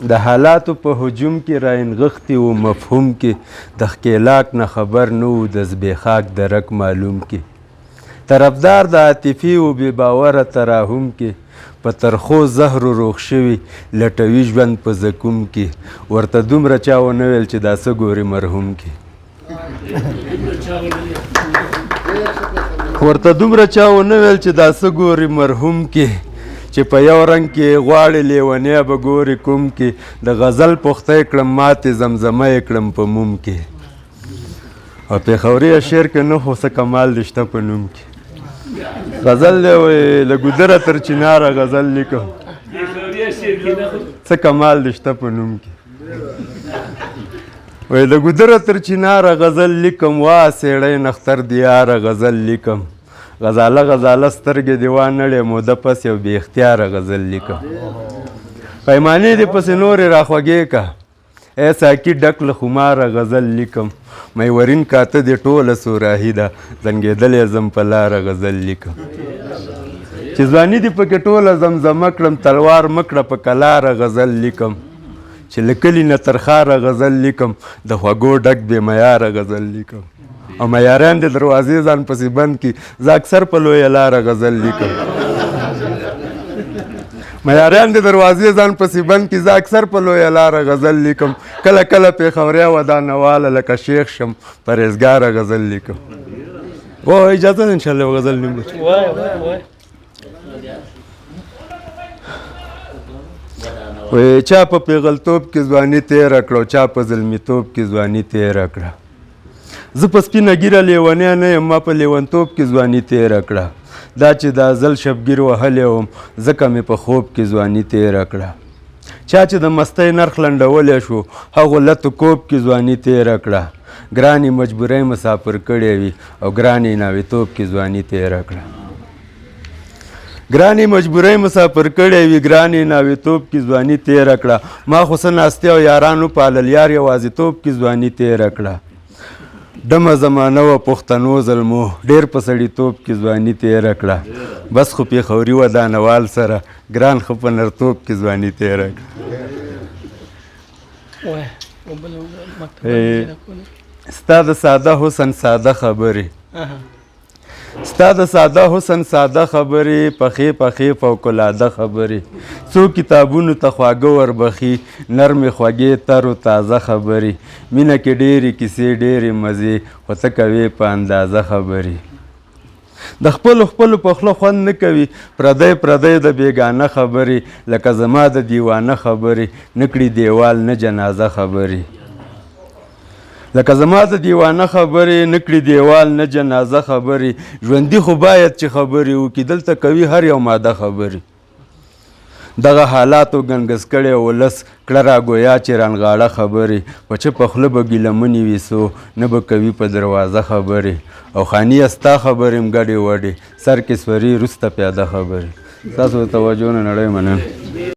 د حالاتو په هجوم کې راینغښتي و مفهوم کې د ښکېلاک نه خبر نه و د زبېښاک درک معلوم کې طرفدار د عاطفي و بې باوره تراحم کې په ترخو زهرو روغ شوي لټوي ژوند په زکوم کې ورته دومره چا ونه ویل چې دا څه ګوري مرحوم کې ورته دومره چا ونه ویل چې دا څه ګوري مرحوم کې چې په یو رنګ کې غواړي لیونی به ګوري کوم کې د غزل پختی کړم ماتې زمزمه یې کړم په موم کې او پېښوري شعر کې نه خو څه کمال دې شته په نوم کې غزل دی وایي له ګودره تر چناره غزل لیکم څه کمال دې شته په نوم کې وایي له ګودره تر چناره غزل لیکم وا سېړی نختر دیاره غزل لیکم غزاله غزاله سترګې دې وانړې موده پس یو بې اختیاره غزل لیکم پیمانې دې پسې نورې راخوږې که ای ساقي ډک له خماره غزل لیکم میورین کاته دې ټوله سوراهي ده زنګېدلی ځم په لاره غزل لیکم چې ځواني دې پکې ټوله زمزمه کړم تلوار مه کړه په کلاره غزل لیکم چې له کلي نه تر ښاره غزل لیکم د خوږو ډک بې معیاره غزل لیکم او معیاران د دروازې ځان پسې بند کړي زه اکثر په لویه لاره غزل لیکم معیاران د دروازې ځان پسې بند کړي زه اکثر په لویه لاره غزل لیکم کله کله پېښوریا ودانواله لکه شیخ شم پرهیزګاره غزل لیکم او اجازه ده انشاءالله غزل نیم وایي چا په پیغلتوب کې ځواني تېره کړه چا په زلمیتوب کې ځواني تېره کړه زه په سپینه ږیره لیونی نه یم ما په لیونتوب کې ځواني تېره کړه دا چې د ازل شبګیر وهلی وم ځکه مې په خوب کې ځواني تېره کړه چا چې د مستۍ نرخ لنډولی شو هغو لتو کوب کې ځواني تېره کړه ګرانې مجبورۍ مسافر کړی وي او ګرانې ناویتوب کې ځواني تېره کړه ګرانې مجبورۍ مسافر کړی وي ګرانې ناویتوب کې ځواني تېره کړه ما خو څه ناستې او یارانو پالل یار یوازیتوب کې ځواني تېره کړه ډمه زمانه وه پښتنو ظلمو ډېر په سړیتوب کې ځواني تېره کړه بس خو پېښوري ودانوال سره ګران ښه په نرتوب کې ځواني تېره کړه ستا د ساده حسن ساده خبرې ستا د ساده حسن ساده خبرې پخې پخې فوقالعاده خبرې څو کتابونو ته خواږه وربخي نرمې خوږې ترو تازه خبرې مینه کې ډېرې کیسې ډېرې مزې خو ته کوې په اندازه خبرې د خپلو په خوله خوند نه کوي پردی پردی د بېګانه خبرې لکه زما د دیوانه خبرې نه کړي دیوال نه جنازه خبرې لکه زما د دیوانه خبرې نه کړي دیوال نه جنازه خبرې ژوندي خو باید چې خبرې وکړي دلته کوي هر یو ماده خبرې دغه حالاتو ګنګس کړی ولس کړه راګویا چې رانغاړه خبرې په چپه خوله به ګیلمنې ویسو نه به کوي په دروازه خبرې او خاني ستا خبرې م ګډې وډې سر کې سوري وروسته پیاده خبرې ستاسو د توجه نه نړۍ منم